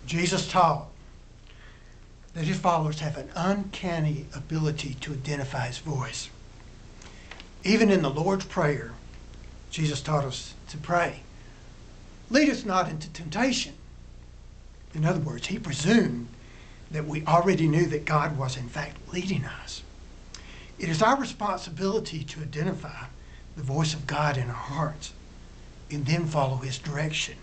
Jesus taught that his followers have an uncanny ability to identify his voice. Even in the Lord's Prayer, Jesus taught us to pray, "Lead us not into temptation." In other words, he presumed that we already knew that God was in fact leading us. It is our responsibility to identify the voice of God in our hearts and then follow his direction.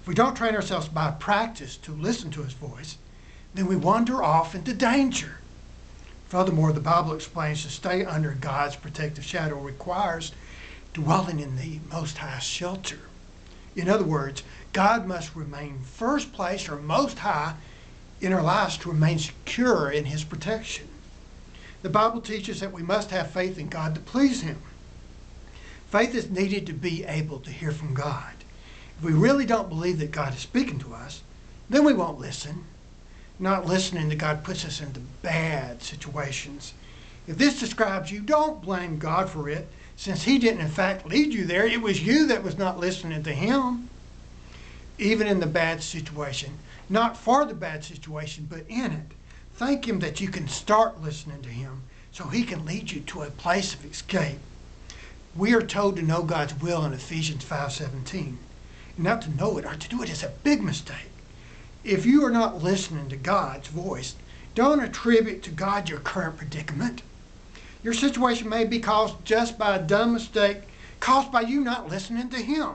If we don't train ourselves by practice to listen to his voice, then we wander off into danger. Furthermore, the Bible explains to stay under God's protective shadow requires dwelling in the Most High's shelter. In other words, God must remain first place or most high in our lives to remain secure in his protection. The Bible teaches that we must have faith in God to please him. Faith is needed to be able to hear from God. If we really don't believe that God is speaking to us, then we won't listen. Not listening to God puts us into bad situations. If this describes you, don't blame God for it, since he didn't in fact lead you there. It was you that was not listening to him. Even in the bad situation, not for the bad situation, but in it, thank him that you can start listening to him so he can lead you to a place of escape. We are told to know God's will in Ephesians 5:17. Not to know it or to do it is a big mistake. If you are not listening to God's voice, don't attribute to God your current predicament. Your situation may be caused just by a dumb mistake caused by you not listening to him.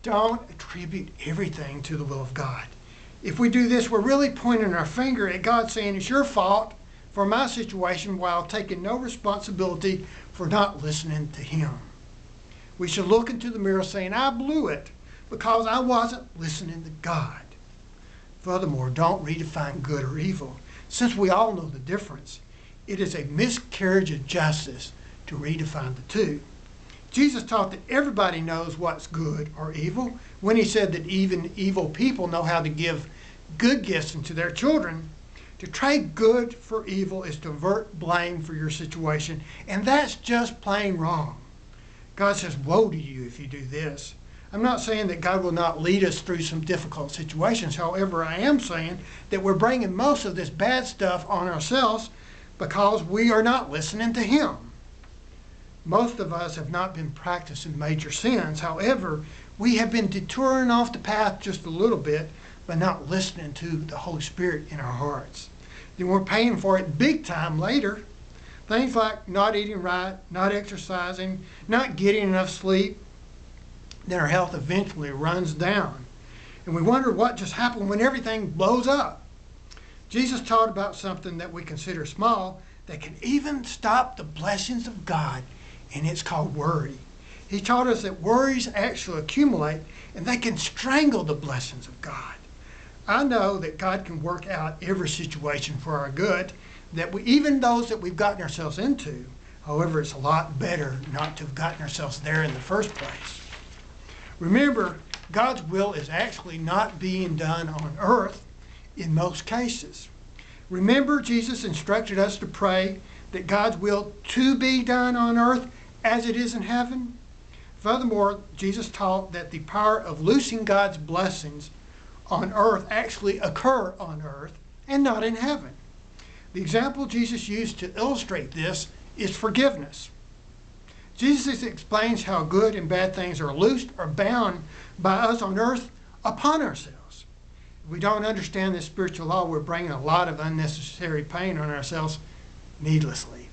Don't attribute everything to the will of God. If we do this, we're really pointing our finger at God saying it's your fault for my situation while taking no responsibility for not listening to him. We should look into the mirror saying, I blew it because I wasn't listening to God. Furthermore, don't redefine good or evil. Since we all know the difference, it is a miscarriage of justice to redefine the two. Jesus taught that everybody knows what's good or evil when he said that even evil people know how to give good gifts to their children. To trade good for evil is to avert blame for your situation, and that's just plain wrong. God says, woe to you if you do this. I'm not saying that God will not lead us through some difficult situations. However, I am saying that we're bringing most of this bad stuff on ourselves because we are not listening to him. Most of us have not been practicing major sins. However, we have been detouring off the path just a little bit by not listening to the Holy Spirit in our hearts. Then we're paying for it big time later. Things like not eating right, not exercising, not getting enough sleep. Then our health eventually runs down. And we wonder what just happened when everything blows up. Jesus taught about something that we consider small that can even stop the blessings of God, and it's called worry. He taught us that worries actually accumulate and they can strangle the blessings of God. I know that God can work out every situation for our good, even those that we've gotten ourselves into. However, it's a lot better not to have gotten ourselves there in the first place. Remember, God's will is actually not being done on earth in most cases. Remember, Jesus instructed us to pray that God's will to be done on earth as it is in heaven. Furthermore, Jesus taught that the power of loosing God's blessings on earth actually occur on earth and not in heaven. The example Jesus used to illustrate this is forgiveness. Jesus explains how good and bad things are loosed or bound by us on earth upon ourselves. If we don't understand this spiritual law, we're bringing a lot of unnecessary pain on ourselves needlessly.